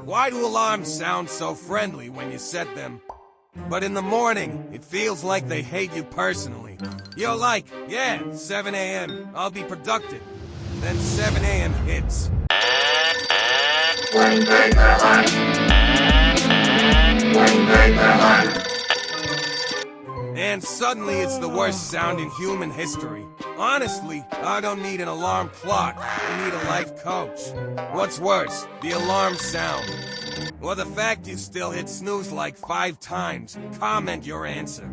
Why do alarms sound so friendly when you set them? But in the morning, it feels like they hate you personally. You're like, yeah, 7 a.m., I'll be productive. Then 7 a.m. hits. And suddenly it's the worst sound in human history. Honestly, I don't need an alarm clock. I need a life coach. What's worse, the alarm sound? Or the fact you still hit snooze like 5 times? Comment your answer.